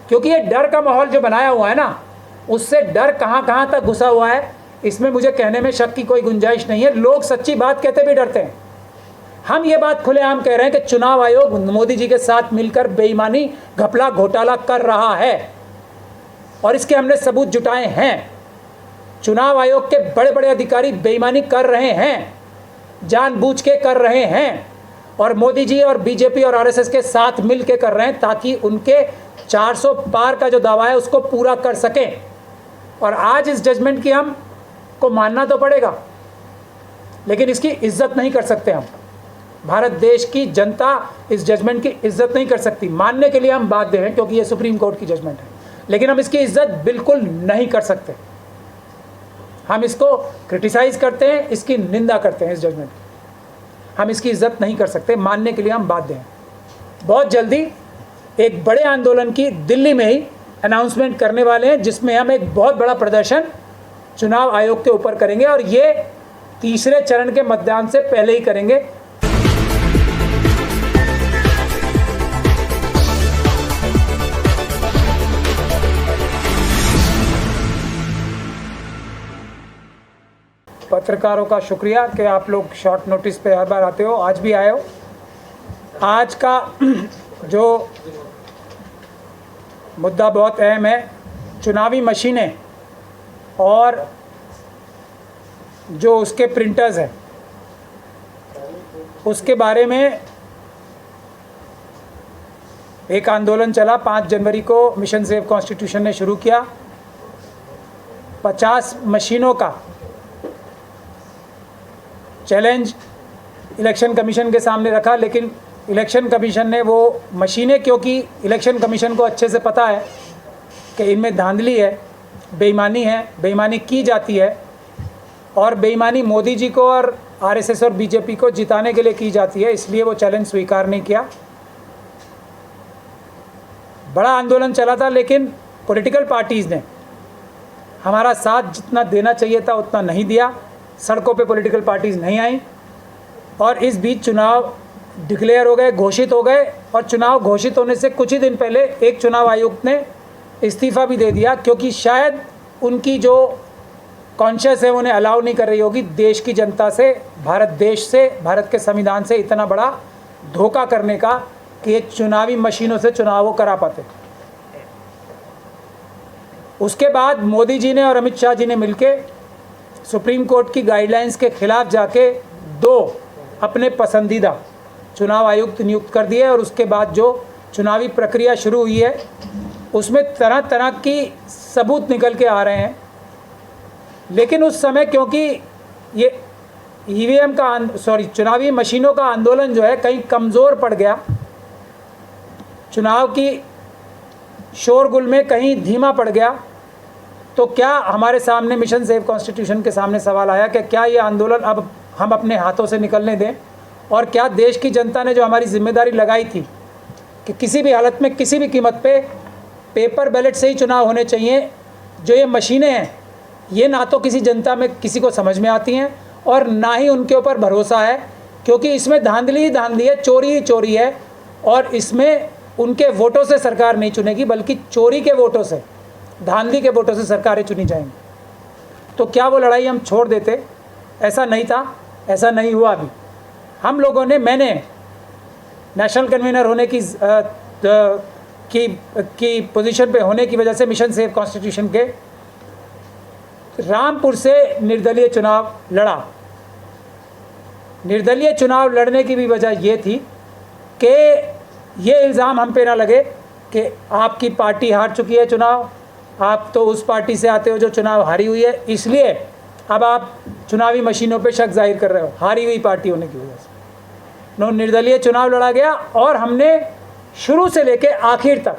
क्योंकि ये डर का माहौल जो बनाया हुआ है ना, उससे डर कहाँ कहाँ तक घुसा हुआ है, इसमें मुझे कहने में शक की कोई गुंजाइश नहीं है। लोग सच्ची बात कहते भी डरते हैं। हम ये बात खुलेआम कह रहे हैं कि चुनाव आयोग मोदी जी के साथ मिलकर बेईमानी, घपला, घोटाला कर रहा है और इसके हमने सबूत जुटाए हैं। चुनाव आयोग के बड़े बड़े अधिकारी बेईमानी कर रहे हैं, जानबूझ के कर रहे हैं, और मोदी जी और बीजेपी और आरएसएस के साथ मिल के कर रहे हैं ताकि उनके 400 पार का जो दावा है उसको पूरा कर सकें। और आज इस जजमेंट की हम को मानना तो पड़ेगा, लेकिन इसकी इज्जत नहीं कर सकते हम। भारत देश की जनता इस जजमेंट की इज्जत नहीं कर सकती। मानने के लिए हम बाध्य हैं क्योंकि ये सुप्रीम कोर्ट की जजमेंट है, लेकिन हम इसकी इज्जत बिल्कुल नहीं कर सकते। हम इसको क्रिटिसाइज करते हैं, इसकी निंदा करते हैं। इस जजमेंट की हम इसकी इज्जत नहीं कर सकते, मानने के लिए हम बाध्य हैं। बहुत जल्दी एक बड़े आंदोलन की दिल्ली में ही अनाउंसमेंट करने वाले हैं, जिसमें हम एक बहुत बड़ा प्रदर्शन चुनाव आयोग के ऊपर करेंगे और ये तीसरे चरण के मतदान से पहले ही करेंगे। पत्रकारों का शुक्रिया कि आप लोग शॉर्ट नोटिस पे हर बार आते हो, आज भी आए हो। आज का जो मुद्दा बहुत अहम है, चुनावी मशीनें और जो उसके प्रिंटर्स हैं, उसके बारे में एक आंदोलन चला। 5 जनवरी को मिशन सेव कॉन्स्टिट्यूशन ने शुरू किया। 50 मशीनों का चैलेंज इलेक्शन कमीशन के सामने रखा, लेकिन इलेक्शन कमीशन ने वो मशीनें, क्योंकि इलेक्शन कमीशन को अच्छे से पता है कि इनमें धांधली है, बेईमानी है, बेईमानी की जाती है और बेईमानी मोदी जी को और आरएसएस और बीजेपी को जिताने के लिए की जाती है, इसलिए वो चैलेंज स्वीकार नहीं किया। बड़ा आंदोलन चला था, लेकिन पॉलिटिकल पार्टीज़ ने हमारा साथ जितना देना चाहिए था उतना नहीं दिया। सड़कों पे पॉलिटिकल पार्टीज़ नहीं आई और इस बीच चुनाव डिक्लेयर हो गए, घोषित हो गए। और चुनाव घोषित होने से कुछ ही दिन पहले एक चुनाव आयुक्त ने इस्तीफ़ा भी दे दिया, क्योंकि शायद उनकी जो कॉन्शियस है उन्हें अलाउ नहीं कर रही होगी देश की जनता से, भारत देश से, भारत के संविधान से इतना बड़ा धोखा करने का कि ये चुनावी मशीनों से चुनाव वो करा पाते। उसके बाद मोदी जी ने और अमित शाह जी ने मिलके सुप्रीम कोर्ट की गाइडलाइंस के खिलाफ जाके 2 अपने पसंदीदा चुनाव आयुक्त नियुक्त कर दिए और उसके बाद जो चुनावी प्रक्रिया शुरू हुई है उसमें तरह तरह की सबूत निकल के आ रहे हैं। लेकिन उस समय क्योंकि ये ईवीएम का चुनावी मशीनों का आंदोलन जो है कहीं कमज़ोर पड़ गया, चुनाव की शोरगुल में कहीं धीमा पड़ गया, तो क्या हमारे सामने मिशन सेव कॉन्स्टिट्यूशन के सामने सवाल आया कि क्या ये आंदोलन अब हम अपने हाथों से निकलने दें, और क्या देश की जनता ने जो हमारी जिम्मेदारी लगाई थी कि किसी भी हालत में किसी भी कीमत पे पेपर बैलेट से ही चुनाव होने चाहिए, जो ये मशीनें हैं ये ना तो किसी जनता में किसी को समझ में आती हैं और ना ही उनके ऊपर भरोसा है, क्योंकि इसमें धांधली ही धांधली है, चोरी ही चोरी है और इसमें उनके वोटों से सरकार नहीं चुनेगी बल्कि चोरी के वोटों से, धांधली के वोटों से सरकारें चुनी जाएंगी। तो क्या वो लड़ाई हम छोड़ देते? ऐसा नहीं था, ऐसा नहीं हुआ। अभी हम लोगों ने, मैंने नेशनल कन्वीनर होने की पोजीशन पे होने की वजह से मिशन सेव कॉन्स्टिट्यूशन के रामपुर से निर्दलीय चुनाव लड़ा। निर्दलीय चुनाव लड़ने की भी वजह ये थी कि ये इल्ज़ाम हम पे ना लगे कि आपकी पार्टी हार चुकी है चुनाव, आप तो उस पार्टी से आते हो जो चुनाव हारी हुई है, इसलिए अब आप चुनावी मशीनों पे शक जाहिर कर रहे हो, हारी हुई पार्टी होने की वजह से। निर्दलीय चुनाव लड़ा गया और हमने शुरू से लेकर आखिर तक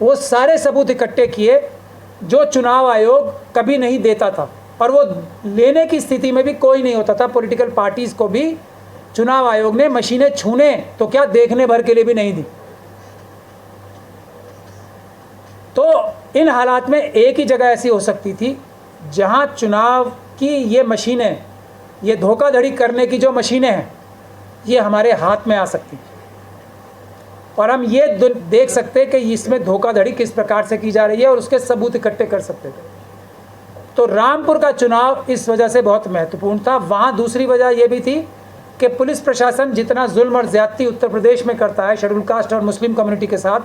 वो सारे सबूत इकट्ठे किए जो चुनाव आयोग कभी नहीं देता था, और वो लेने की स्थिति में भी कोई नहीं होता था। पॉलिटिकल पार्टीज़ को भी चुनाव आयोग ने मशीनें छूने तो क्या देखने भर के लिए भी नहीं दी। तो इन हालात में एक ही जगह ऐसी हो सकती थी जहां चुनाव की ये मशीनें, ये धोखाधड़ी करने की जो मशीनें हैं, ये हमारे हाथ में आ सकती थी। और हम ये देख सकते हैं कि इसमें धोखाधड़ी किस प्रकार से की जा रही है और उसके सबूत इकट्ठे कर सकते थे। तो रामपुर का चुनाव इस वजह से बहुत महत्वपूर्ण था। वहाँ दूसरी वजह यह भी थी कि पुलिस प्रशासन जितना जुल्म और ज्यादती उत्तर प्रदेश में करता है शेड्यूल कास्ट और मुस्लिम कम्युनिटी के साथ,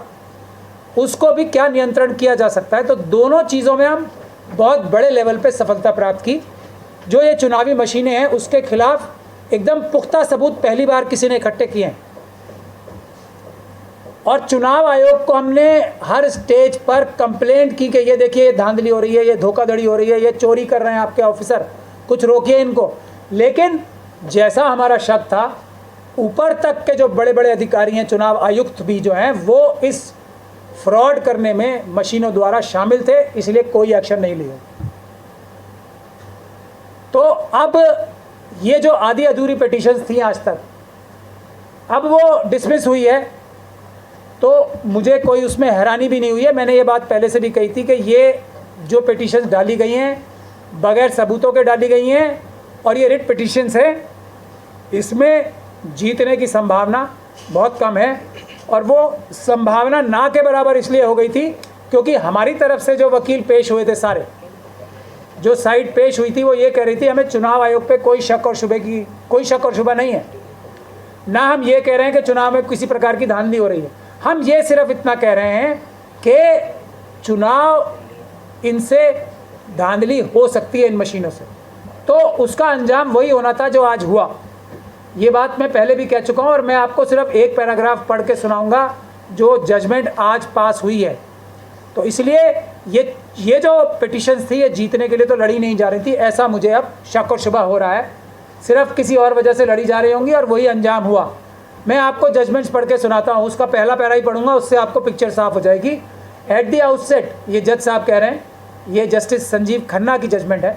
उसको भी क्या नियंत्रण किया जा सकता है। तो दोनों चीज़ों में हम बहुत बड़े लेवल पे सफलता प्राप्त की। जो ये चुनावी मशीनें हैं उसके खिलाफ एकदम पुख्ता सबूत पहली बार किसी ने इकट्ठे किए हैं और चुनाव आयोग को हमने हर स्टेज पर कंप्लेंट की कि ये देखिए ये धांधली हो रही है, ये धोखाधड़ी हो रही है, ये चोरी कर रहे हैं आपके ऑफिसर, कुछ रोकिए इनको। लेकिन जैसा हमारा शक था, ऊपर तक के जो बड़े बड़े अधिकारी हैं, चुनाव आयुक्त भी जो हैं, वो इस फ्रॉड करने में मशीनों द्वारा शामिल थे, इसलिए कोई एक्शन नहीं लिया। तो अब ये जो आधी अधूरी पिटीशंस थी आज तक, अब वो डिसमिस हुई है, तो मुझे कोई उसमें हैरानी भी नहीं हुई है। मैंने ये बात पहले से भी कही थी कि ये जो पिटीशंस डाली गई हैं बगैर सबूतों के डाली गई हैं और ये रिट पिटीशंस है, इसमें जीतने की संभावना बहुत कम है। और वो संभावना ना के बराबर इसलिए हो गई थी क्योंकि हमारी तरफ से जो वकील पेश हुए थे, सारे जो साइड पेश हुई थी, वो ये कह रही थी हमें चुनाव आयोग पे कोई शक और शुबा नहीं है, ना हम ये कह रहे हैं कि चुनाव में किसी प्रकार की धांधली हो रही है। हम ये सिर्फ इतना कह रहे हैं कि चुनाव इनसे धांधली हो सकती है, इन मशीनों से। तो उसका अंजाम वही होना था जो आज हुआ। ये बात मैं पहले भी कह चुका हूँ और मैं आपको सिर्फ एक पैराग्राफ पढ़ के सुनाऊंगा जो जजमेंट आज पास हुई है। तो इसलिए ये जो पिटीशंस थी ये जीतने के लिए तो लड़ी नहीं जा रही थी, ऐसा मुझे अब शक और शुबा हो रहा है, सिर्फ किसी और वजह से लड़ी जा रही होंगी और वही अंजाम हुआ। मैं आपको जजमेंट्स पढ़ के सुनाता हूँ, उसका पहला पैरा ही पढ़ूंगा, उससे आपको पिक्चर साफ हो जाएगी। एट द आउटसेट, ये जज साहब कह रहे हैं, ये जस्टिस संजीव खन्ना की जजमेंट है।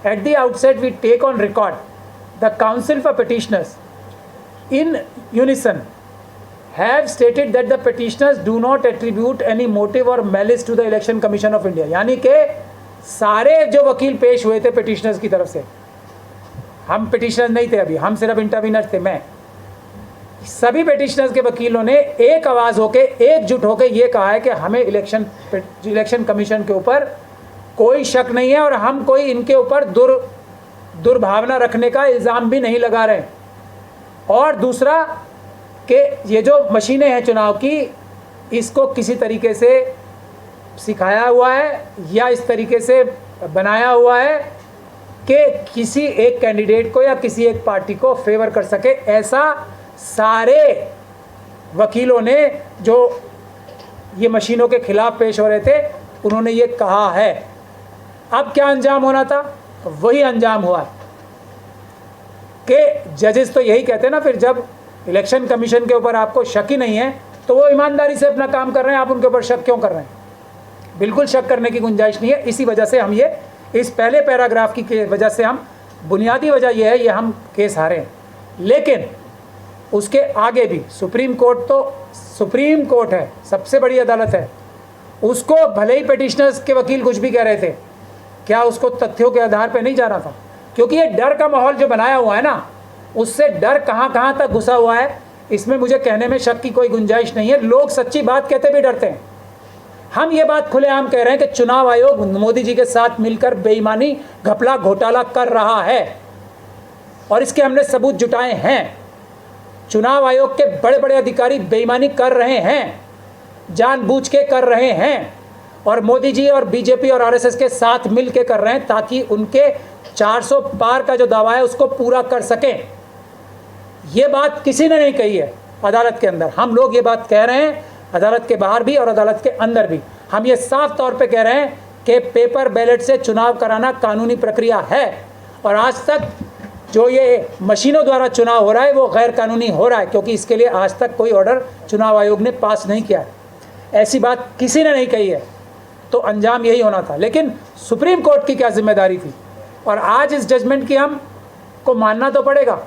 At the outset we take on record the counsel for petitioners in unison have stated that the petitioners do not attribute any motive or malice to the Election Commission of India। यानी कि सारे जो वकील पेश हुए थे petitioners की तरफ से, हम पिटिशनर्स नहीं थे अभी, हम सिर्फ इंटरवीनर थे, मैं, सभी पिटिशनर्स के वकीलों ने एक आवाज़ होके, एकजुट होके ये कहा है कि हमें इलेक्शन कमीशन के ऊपर कोई शक नहीं है और हम कोई इनके ऊपर दुर्भावना रखने का इल्ज़ाम भी नहीं लगा रहे। और दूसरा कि ये जो मशीनें हैं चुनाव की, इसको किसी तरीके से सिखाया हुआ है या इस तरीके से बनाया हुआ है कि किसी एक कैंडिडेट को या किसी एक पार्टी को फेवर कर सके, ऐसा सारे वकीलों ने जो ये मशीनों के खिलाफ पेश हो रहे थे उन्होंने ये कहा है। अब क्या अंजाम होना था, वही अंजाम हुआ है कि जजेस तो यही कहते हैं ना, फिर जब इलेक्शन कमीशन के ऊपर आपको शक ही नहीं है तो वो ईमानदारी से अपना काम कर रहे हैं, आप उनके ऊपर शक क्यों कर रहे हैं? बिल्कुल शक करने की गुंजाइश नहीं है। इसी वजह से हम ये इस पहले पैराग्राफ की वजह से हम, बुनियादी वजह यह है, ये हम केस हारे हैं। लेकिन उसके आगे भी सुप्रीम कोर्ट, तो सुप्रीम कोर्ट है, सबसे बड़ी अदालत है, उसको भले ही पिटिशनर्स के वकील कुछ भी कह रहे थे, क्या उसको तथ्यों के आधार पर नहीं जाना था? क्योंकि ये डर का माहौल जो बनाया हुआ है ना, उससे डर कहाँ तक घुसा हुआ है, इसमें मुझे कहने में शक की कोई गुंजाइश नहीं है। लोग सच्ची बात कहते भी डरते हैं। हम ये बात खुलेआम कह रहे हैं कि चुनाव आयोग मोदी जी के साथ मिलकर बेईमानी, घपला, घोटाला कर रहा है और इसके हमने सबूत जुटाए हैं। चुनाव आयोग के बड़े बड़े अधिकारी बेईमानी कर रहे हैं, जानबूझ के कर रहे हैं और मोदी जी और बीजेपी और आरएसएस के साथ मिल के कर रहे हैं ताकि उनके 400 पार का जो दावा है उसको पूरा कर सकें। ये बात किसी ने नहीं कही है अदालत के अंदर, हम लोग ये बात कह रहे हैं अदालत के बाहर भी और अदालत के अंदर भी। हम ये साफ तौर पे कह रहे हैं कि पेपर बैलेट से चुनाव कराना कानूनी प्रक्रिया है और आज तक जो ये मशीनों द्वारा चुनाव हो रहा है वो गैर कानूनी हो रहा है, क्योंकि इसके लिए आज तक कोई ऑर्डर चुनाव आयोग ने पास नहीं किया है। ऐसी बात किसी ने नहीं कही है, तो अंजाम यही होना था। लेकिन सुप्रीम कोर्ट की क्या जिम्मेदारी थी, और आज इस जजमेंट की हम को मानना तो पड़ेगा,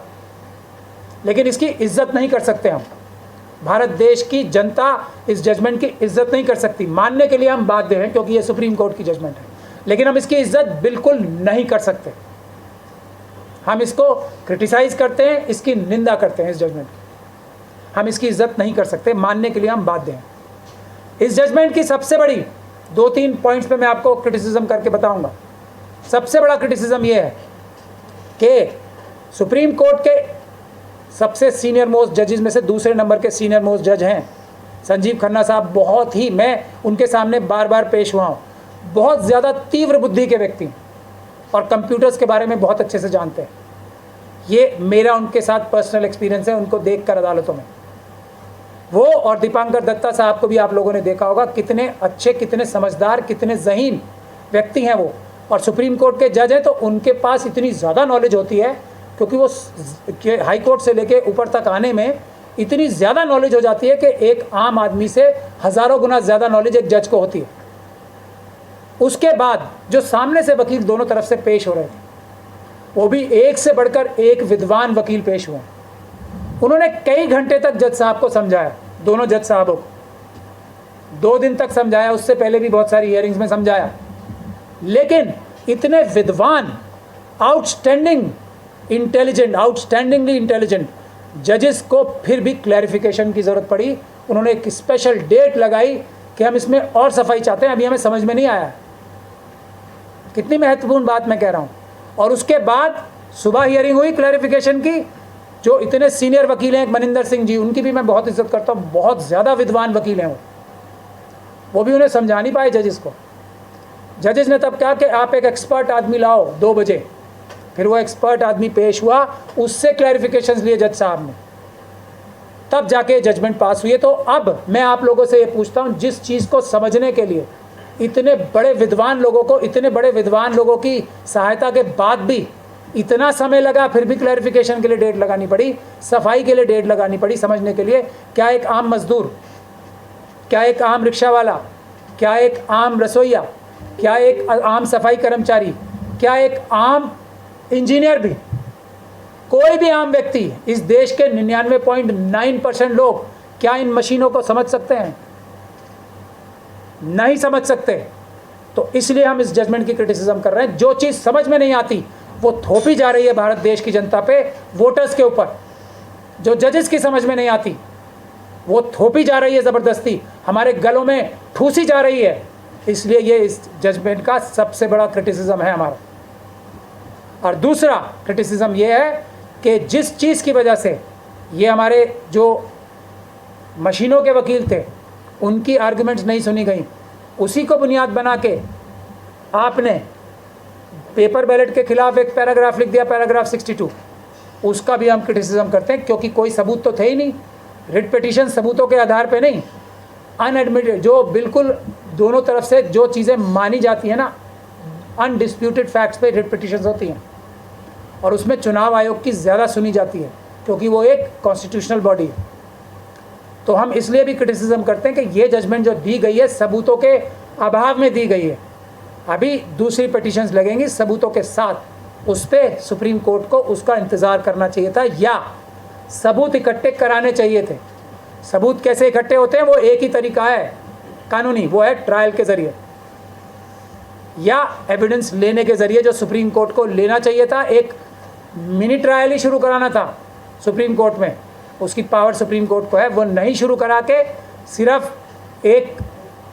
लेकिन इसकी इज्जत नहीं कर सकते हम। भारत देश की जनता इस जजमेंट की इज्जत नहीं कर सकती। मानने के लिए हम बाध्य हैं क्योंकि ये सुप्रीम कोर्ट की जजमेंट है, लेकिन हम इसकी इज्जत बिल्कुल नहीं कर सकते। हम इसको क्रिटिसाइज करते हैं, इसकी निंदा करते हैं इस जजमेंट की। हम इसकी इज्जत नहीं कर सकते, मानने के लिए हम बाध्य हैं। इस जजमेंट की सबसे बड़ी 2-3 पॉइंट्स पे मैं आपको क्रिटिसिज्म करके बताऊंगा। सबसे बड़ा क्रिटिसिज्म ये है कि सुप्रीम कोर्ट के सबसे सीनियर मोस्ट जजेस में से दूसरे नंबर के सीनियर मोस्ट जज हैं संजीव खन्ना साहब। बहुत ही, मैं उनके सामने बार बार पेश हुआ हूँ, बहुत ज़्यादा तीव्र बुद्धि के व्यक्ति और कंप्यूटर्स के बारे में बहुत अच्छे से जानते हैं। ये मेरा उनके साथ पर्सनल एक्सपीरियंस है, उनको देखकर अदालतों में। वो और दीपांकर दत्ता साहब को भी आप लोगों ने देखा होगा, कितने अच्छे, कितने समझदार, कितने ज़हीन व्यक्ति हैं वो। और सुप्रीम कोर्ट के जज हैं तो उनके पास इतनी ज़्यादा नॉलेज होती है, क्योंकि वो हाई कोर्ट से लेके ऊपर तक आने में इतनी ज़्यादा नॉलेज हो जाती है कि एक आम आदमी से हज़ारों गुना ज़्यादा नॉलेज एक जज को होती है। उसके बाद जो सामने से वकील दोनों तरफ से पेश हो रहे थे, वो भी एक से बढ़कर एक विद्वान वकील पेश हुए। उन्होंने कई घंटे तक जज साहब को समझाया, दोनों जज साहबों को 2 दिन तक समझाया, उससे पहले भी बहुत सारी हियरिंग्स में समझाया। लेकिन इतने विद्वान, आउटस्टैंडिंग इंटेलिजेंट, आउटस्टैंडिंगली इंटेलिजेंट जजेस को फिर भी क्लैरिफिकेशन की ज़रूरत पड़ी। उन्होंने एक स्पेशल डेट लगाई कि हम इसमें और सफाई चाहते हैं, अभी हमें समझ में नहीं आया। कितनी महत्वपूर्ण बात मैं कह रहा हूँ। और उसके बाद सुबह हियरिंग हुई क्लैरिफिकेशन की। जो इतने सीनियर वकील हैं, मनिंदर सिंह जी, उनकी भी मैं बहुत इज्जत करता हूँ, बहुत ज़्यादा विद्वान वकील हैं वो भी उन्हें समझा नहीं पाए जजेस को। जजेस ने तब कहा कि आप एक एक्सपर्ट आदमी लाओ 2 बजे। फिर वो एक्सपर्ट आदमी पेश हुआ, उससे क्लैरिफिकेशंस लिए जज साहब ने, तब जाके जजमेंट पास हुई है। तो अब मैं आप लोगों से ये पूछता हूँ, जिस चीज़ को समझने के लिए इतने बड़े विद्वान लोगों की सहायता के बाद भी इतना समय लगा, फिर भी क्लैरिफिकेशन के लिए डेट लगानी पड़ी, सफाई के लिए डेट लगानी पड़ी, समझने के लिए। क्या एक आम मजदूर, क्या एक आम रिक्शा वाला, क्या एक आम रसोइया, क्या एक आम सफाई कर्मचारी, क्या एक आम इंजीनियर भी, कोई भी आम व्यक्ति, इस देश के 99.9% लोग क्या इन मशीनों को समझ सकते हैं? नहीं समझ सकते। तो इसलिए हम इस जजमेंट की क्रिटिसिज्म कर रहे हैं। जो चीज़ समझ में नहीं आती वो थोपी जा रही है भारत देश की जनता पे, वोटर्स के ऊपर। जो जजेस की समझ में नहीं आती वो थोपी जा रही है, ज़बरदस्ती हमारे गलों में ठूसी जा रही है। इसलिए ये इस जजमेंट का सबसे बड़ा क्रिटिसिज्म है हमारा। और दूसरा क्रिटिसिज्म ये है कि जिस चीज़ की वजह से ये हमारे जो मशीनों के वकील थे उनकी आर्गुमेंट्स नहीं सुनी गई, उसी को बुनियाद बना के आपने पेपर बैलेट के खिलाफ एक पैराग्राफ लिख दिया, पैराग्राफ 62। उसका भी हम क्रिटिसिज्म करते हैं, क्योंकि कोई सबूत तो थे ही नहीं। रिट पिटीशन सबूतों के आधार पे नहीं, अनएडमिटेड, जो बिल्कुल दोनों तरफ से जो चीज़ें मानी जाती हैं ना, अनडिस्प्यूटेड फैक्ट्स पे रिट पिटीशंस होती हैं। और उसमें चुनाव आयोग की ज़्यादा सुनी जाती है, क्योंकि वो एक कॉन्स्टिट्यूशनल बॉडी है। तो हम इसलिए भी क्रिटिसिज्म करते हैं कि ये जजमेंट जो दी गई है सबूतों के अभाव में दी गई है। अभी दूसरी पिटीशंस लगेंगी सबूतों के साथ, उस पर सुप्रीम कोर्ट को उसका इंतज़ार करना चाहिए था, या सबूत इकट्ठे कराने चाहिए थे। सबूत कैसे इकट्ठे होते हैं? वो एक ही तरीका है कानूनी, वो है ट्रायल के ज़रिए या एविडेंस लेने के ज़रिए, जो सुप्रीम कोर्ट को लेना चाहिए था। एक मिनी ट्रायल ही शुरू कराना था सुप्रीम कोर्ट में, उसकी पावर सुप्रीम कोर्ट को है। वो नहीं शुरू करा के सिर्फ एक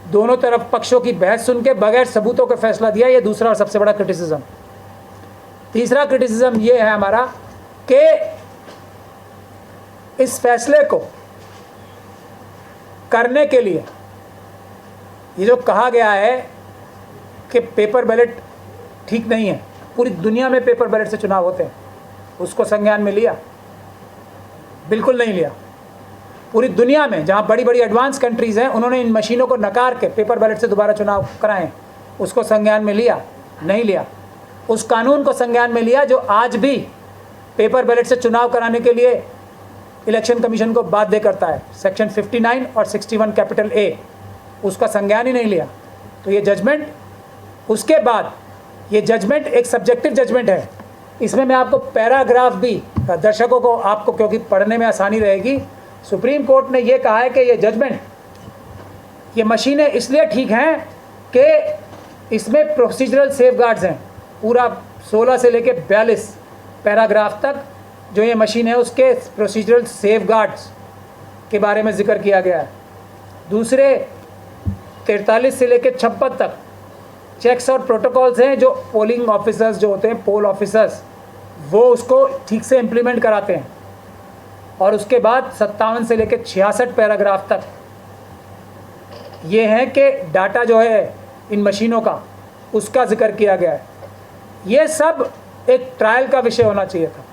दोनों तरफ पक्षों की बहस सुन के बगैर सबूतों का फैसला दिया। ये दूसरा और सबसे बड़ा क्रिटिसिज्म। तीसरा क्रिटिसिज्म ये है हमारा कि इस फैसले को करने के लिए ये जो कहा गया है कि पेपर बैलेट ठीक नहीं है, पूरी दुनिया में पेपर बैलेट से चुनाव होते हैं, उसको संज्ञान में लिया? बिल्कुल नहीं लिया। पूरी दुनिया में जहाँ बड़ी बड़ी एडवांस कंट्रीज़ हैं, उन्होंने इन मशीनों को नकार के पेपर बैलेट से दोबारा चुनाव कराएं, उसको संज्ञान में लिया? नहीं लिया। उस कानून को संज्ञान में लिया जो आज भी पेपर बैलेट से चुनाव कराने के लिए इलेक्शन कमीशन को बाध्य करता है, सेक्शन 59 और 61 कैपिटल ए, उसका संज्ञान ही नहीं लिया। तो ये जजमेंट, उसके बाद ये जजमेंट एक सब्जेक्टिव जजमेंट है। इसमें मैं आपको पैराग्राफ भी दर्शकों को, आपको क्योंकि पढ़ने में आसानी रहेगी, सुप्रीम कोर्ट ने ये कहा है कि ये जजमेंट, ये मशीनें इसलिए ठीक हैं कि इसमें प्रोसीजरल सेफगार्ड्स हैं। पूरा 16 से लेकर 42 पैराग्राफ तक जो ये मशीन है उसके प्रोसीजरल सेफगार्ड्स के बारे में जिक्र किया गया है। दूसरे 43 से लेकर 56 तक चेक्स और प्रोटोकॉल्स हैं जो पोलिंग ऑफिसर्स जो होते हैं, पोल ऑफिसर्स, वो उसको ठीक से इम्प्लीमेंट कराते हैं। और उसके बाद 57 से लेकर 66 पैराग्राफ तक ये हैं कि डाटा जो है इन मशीनों का, उसका जिक्र किया गया है। ये सब एक ट्रायल का विषय होना चाहिए था,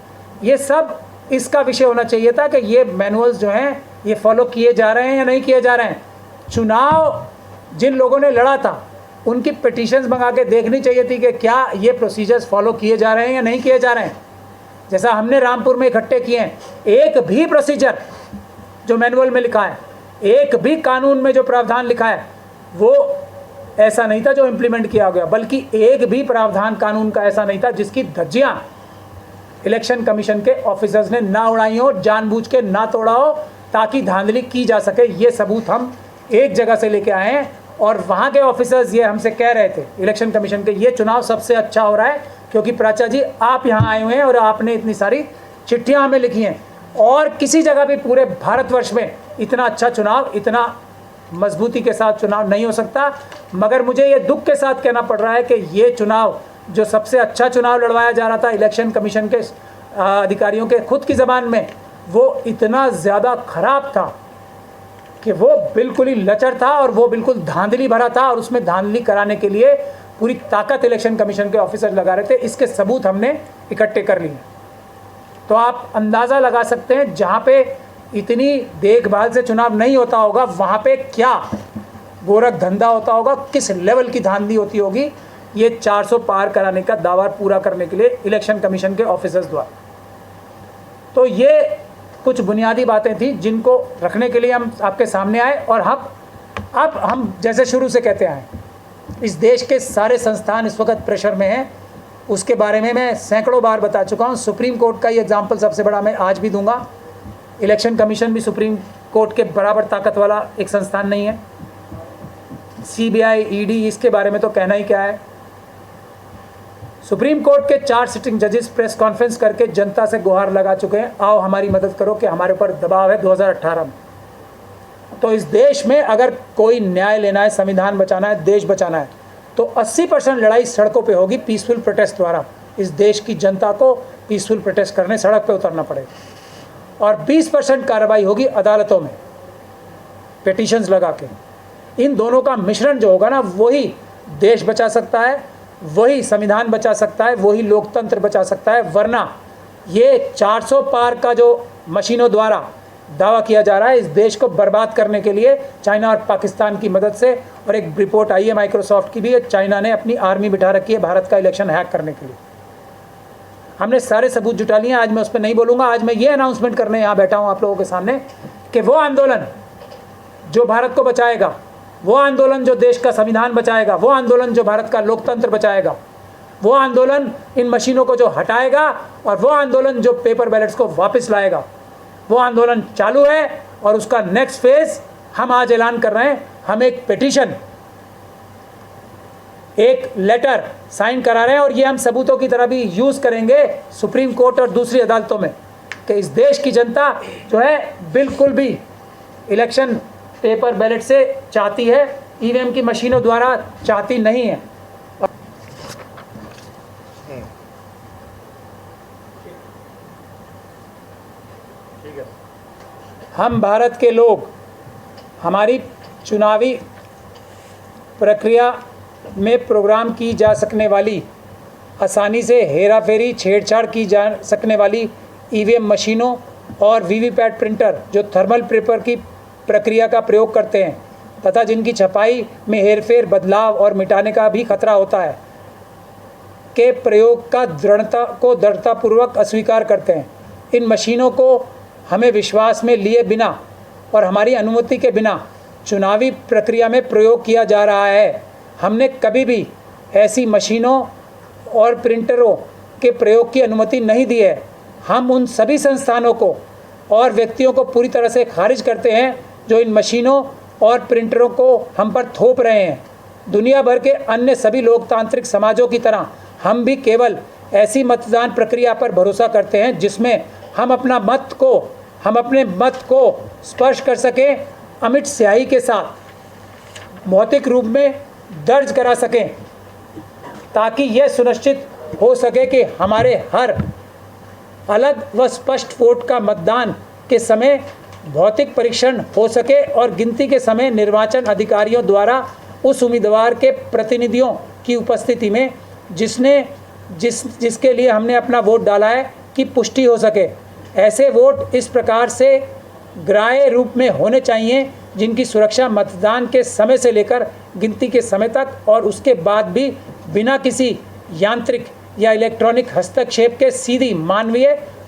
ये सब इसका विषय होना चाहिए था कि ये मैनुअल्स जो हैं ये फॉलो किए जा रहे हैं या नहीं किए जा रहे हैं। चुनाव जिन लोगों ने लड़ा था उनकी पिटीशंस मंगा के देखनी चाहिए थी कि क्या ये प्रोसीजर्स फॉलो किए जा रहे हैं या नहीं किए जा रहे हैं। जैसा हमने रामपुर में इकट्ठे किए हैं, एक भी प्रोसीजर जो मैनुअल में लिखा है, एक भी कानून में जो प्रावधान लिखा है, वो ऐसा नहीं था जो इम्प्लीमेंट किया गया, बल्कि एक भी प्रावधान कानून का ऐसा नहीं था जिसकी धज्जियां इलेक्शन कमीशन के ऑफिसर्स ने ना उड़ाई हो, जानबूझ के ना तोड़ा हो, ताकि धांधली की जा सके। ये सबूत हम एक जगह से लेके आए हैं और वहाँ के ऑफिसर्स ये हमसे कह रहे थे इलेक्शन कमीशन के, ये चुनाव सबसे अच्छा हो रहा है क्योंकि प्राचा जी आप यहाँ आए हुए हैं और आपने इतनी सारी चिट्ठियाँ हमें लिखी हैं, और किसी जगह भी पूरे भारतवर्ष में इतना अच्छा चुनाव, इतना मजबूती के साथ चुनाव नहीं हो सकता। मगर मुझे ये दुख के साथ कहना पड़ रहा है कि ये चुनाव जो सबसे अच्छा चुनाव लड़वाया जा रहा था इलेक्शन कमीशन के अधिकारियों के खुद की ज़बान में, वो इतना ज़्यादा ख़राब था कि वो बिल्कुल ही लचर था और वो बिल्कुल धांधली भरा था, और उसमें धांधली कराने के लिए पूरी ताकत इलेक्शन कमीशन के ऑफिसर लगा रहे थे। इसके सबूत हमने इकट्ठे कर लिए। तो आप अंदाज़ा लगा सकते हैं जहाँ पे इतनी देखभाल से चुनाव नहीं होता होगा, वहाँ पे क्या गोरख धंधा होता होगा, किस लेवल की धांधली होती होगी ये 400 पार कराने का दावा पूरा करने के लिए इलेक्शन कमीशन के ऑफिसर्स द्वारा। तो ये कुछ बुनियादी बातें थी जिनको रखने के लिए हम आपके सामने आए। और अब हम जैसे शुरू से कहते आए, इस देश के सारे संस्थान इस वक्त प्रेशर में हैं, उसके बारे में मैं सैकड़ों बार बता चुका हूँ। सुप्रीम कोर्ट का ये एग्जाम्पल सबसे बड़ा मैं आज भी दूंगा। इलेक्शन कमीशन भी सुप्रीम कोर्ट के बराबर ताकत वाला एक संस्थान नहीं है। CBI, ED, इसके बारे में तो कहना ही क्या है। सुप्रीम कोर्ट के 4 सिटिंग जजेस प्रेस कॉन्फ्रेंस करके जनता से गुहार लगा चुके हैं, आओ हमारी मदद करो कि हमारे ऊपर दबाव है 2018 में। तो इस देश में अगर कोई न्याय लेना है, संविधान बचाना है, देश बचाना है, तो 80% लड़ाई सड़कों पे होगी, पीसफुल प्रोटेस्ट द्वारा। इस देश की जनता को पीसफुल प्रोटेस्ट करने सड़क पे उतरना पड़ेगा। और 20% कार्रवाई होगी अदालतों में पिटीशंस लगा के। इन दोनों का मिश्रण जो होगा ना, वही देश बचा सकता है, वही संविधान बचा सकता है, वही लोकतंत्र बचा सकता है। वरना ये 400 पार का जो मशीनों द्वारा दावा किया जा रहा है इस देश को बर्बाद करने के लिए चाइना और पाकिस्तान की मदद से, और एक रिपोर्ट आई है माइक्रोसॉफ्ट की भी, चाइना ने अपनी आर्मी बिठा रखी है भारत का इलेक्शन हैक करने के लिए। हमने सारे सबूत जुटा लिए, आज मैं उस पर नहीं बोलूँगा। आज मैं ये अनाउंसमेंट करने यहाँ बैठा हूँ आप लोगों के सामने कि वो आंदोलन जो भारत को बचाएगा, वो आंदोलन जो देश का संविधान बचाएगा, वो आंदोलन जो भारत का लोकतंत्र बचाएगा, वो आंदोलन इन मशीनों को जो हटाएगा, और वो आंदोलन जो पेपर बैलेट्स को वापस लाएगा, वो आंदोलन चालू है। और उसका नेक्स्ट फेज हम आज ऐलान कर रहे हैं। हम एक पिटीशन, एक लेटर साइन करा रहे हैं, और ये हम सबूतों की तरह भी यूज़ करेंगे सुप्रीम कोर्ट और दूसरी अदालतों में कि इस देश की जनता जो है बिल्कुल भी इलेक्शन पेपर बैलेट से चाहती है, EVM की मशीनों द्वारा चाहती नहीं है। हम भारत के लोग हमारी चुनावी प्रक्रिया में प्रोग्राम की जा सकने वाली, आसानी से हेरा फेरी छेड़छाड़ की जा सकने वाली EVM मशीनों और VVPAT प्रिंटर जो थर्मल पेपर की प्रक्रिया का प्रयोग करते हैं तथा जिनकी छपाई में हेरफेर, बदलाव और मिटाने का भी खतरा होता है, के प्रयोग का दृढ़तापूर्वक अस्वीकार करते हैं। इन मशीनों को हमें विश्वास में लिए बिना और हमारी अनुमति के बिना चुनावी प्रक्रिया में प्रयोग किया जा रहा है। हमने कभी भी ऐसी मशीनों और प्रिंटरों के प्रयोग की अनुमति नहीं दी है। हम उन सभी संस्थानों को और व्यक्तियों को पूरी तरह से खारिज करते हैं जो इन मशीनों और प्रिंटरों को हम पर थोप रहे हैं। दुनिया भर के अन्य सभी लोकतांत्रिक समाजों की तरह हम भी केवल ऐसी मतदान प्रक्रिया पर भरोसा करते हैं जिसमें हम अपना मत को हम अपने मत को स्पर्श कर सकें, अमिट स्याही के साथ भौतिक रूप में दर्ज करा सकें, ताकि यह सुनिश्चित हो सके कि हमारे हर अलग व स्पष्ट वोट का मतदान के समय भौतिक परीक्षण हो सके और गिनती के समय निर्वाचन अधिकारियों द्वारा उस उम्मीदवार के प्रतिनिधियों की उपस्थिति में जिसके लिए हमने अपना वोट डाला है की पुष्टि हो सके। ऐसे वोट इस प्रकार से ग्राह्य रूप में होने चाहिए जिनकी सुरक्षा मतदान के समय से लेकर गिनती के समय तक और उसके बाद भी बिना किसी यांत्रिक या इलेक्ट्रॉनिक हस्तक्षेप के सीधी मानवीय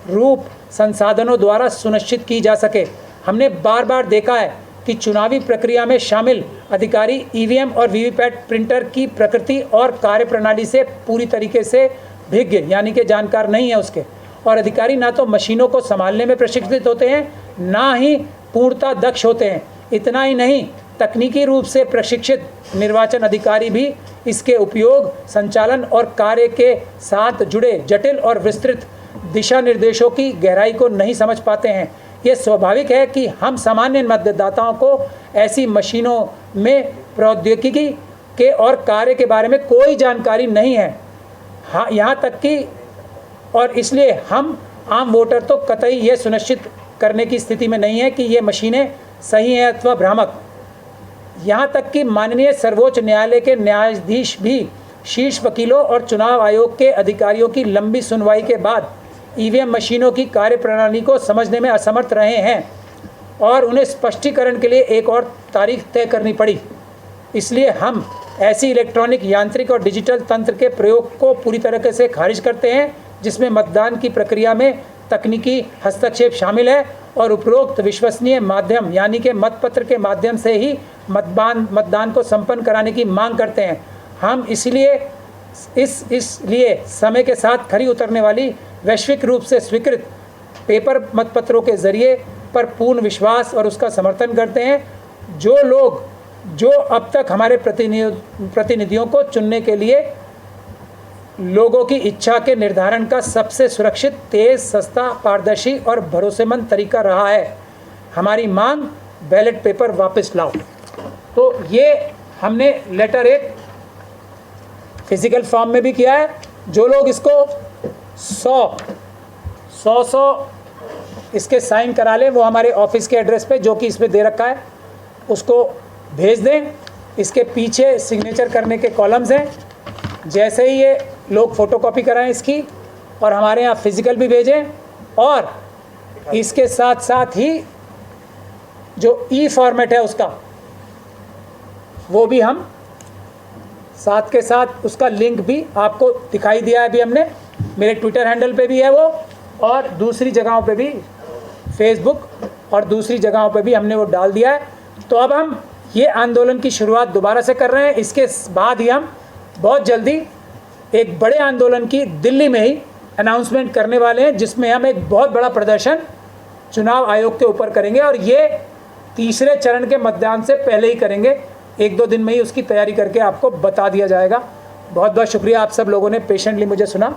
रूप संसाधनों द्वारा सुनिश्चित की जा सके। हमने बार बार देखा है कि चुनावी प्रक्रिया में शामिल अधिकारी ईवीएम और वीवीपैट प्रिंटर की प्रकृति और कार्यप्रणाली से पूरी तरीके से भिज्ञ यानी कि जानकार नहीं है उसके, और अधिकारी ना तो मशीनों को संभालने में प्रशिक्षित होते हैं, ना ही पूर्णतः दक्ष होते हैं। इतना ही नहीं, तकनीकी रूप से प्रशिक्षित निर्वाचन अधिकारी भी इसके उपयोग, संचालन और कार्य के साथ जुड़े जटिल और विस्तृत दिशा निर्देशों की गहराई को नहीं समझ पाते हैं। यह स्वाभाविक है कि हम सामान्य मतदाताओं को ऐसी मशीनों में प्रौद्योगिकी के और कार्य के बारे में कोई जानकारी नहीं है, हाँ यहाँ तक कि और इसलिए हम आम वोटर तो कतई यह सुनिश्चित करने की स्थिति में नहीं है कि ये मशीनें सही हैं अथवा भ्रामक। यहाँ तक कि माननीय सर्वोच्च न्यायालय के न्यायाधीश भी शीर्ष वकीलों और चुनाव आयोग के अधिकारियों की लंबी सुनवाई के बाद ईवीएम मशीनों की कार्यप्रणाली को समझने में असमर्थ रहे हैं और उन्हें स्पष्टीकरण के लिए एक और तारीख तय करनी पड़ी। इसलिए हम ऐसी इलेक्ट्रॉनिक, यांत्रिक और डिजिटल तंत्र के प्रयोग को पूरी तरीके से खारिज करते हैं जिसमें मतदान की प्रक्रिया में तकनीकी हस्तक्षेप शामिल है और उपरोक्त विश्वसनीय माध्यम यानी कि मतपत्र के माध्यम से ही मतदान को संपन्न कराने की मांग करते हैं। हम इसलिए समय के साथ खरी उतरने वाली वैश्विक रूप से स्वीकृत पेपर मतपत्रों के जरिए पर पूर्ण विश्वास और उसका समर्थन करते हैं। जो अब तक हमारे प्रतिनिधियों को चुनने के लिए लोगों की इच्छा के निर्धारण का सबसे सुरक्षित, तेज, सस्ता, पारदर्शी और भरोसेमंद तरीका रहा है। हमारी मांग बैलेट पेपर वापस लाओ। तो ये हमने लेटर एक फिजिकल फॉर्म में भी किया है। जो लोग इसको 100 इसके साइन करा लें वो हमारे ऑफिस के एड्रेस पे जो कि इसमें दे रखा है उसको भेज दें। इसके पीछे सिग्नेचर करने के कॉलम्स हैं। जैसे ही ये लोग फ़ोटोकॉपी कराएं इसकी और हमारे यहाँ फिज़िकल भी भेजें, और इसके साथ साथ ही जो ई फॉर्मेट है उसका वो भी हम साथ के साथ उसका लिंक भी आपको दिखाई दिया है। अभी हमने मेरे ट्विटर हैंडल पे भी है वो, और दूसरी जगहों पे भी, फेसबुक और दूसरी जगहों पे भी हमने वो डाल दिया है। तो अब हम ये आंदोलन की शुरुआत दोबारा से कर रहे हैं। इसके बाद ही हम बहुत जल्दी एक बड़े आंदोलन की दिल्ली में ही अनाउंसमेंट करने वाले हैं, जिसमें हम एक बहुत बड़ा प्रदर्शन चुनाव आयोग के ऊपर करेंगे और ये तीसरे चरण के मतदान से पहले ही करेंगे। 1-2 दिन में ही उसकी तैयारी करके आपको बता दिया जाएगा। बहुत बहुत शुक्रिया, आप सब लोगों ने पेशेंटली मुझे सुना।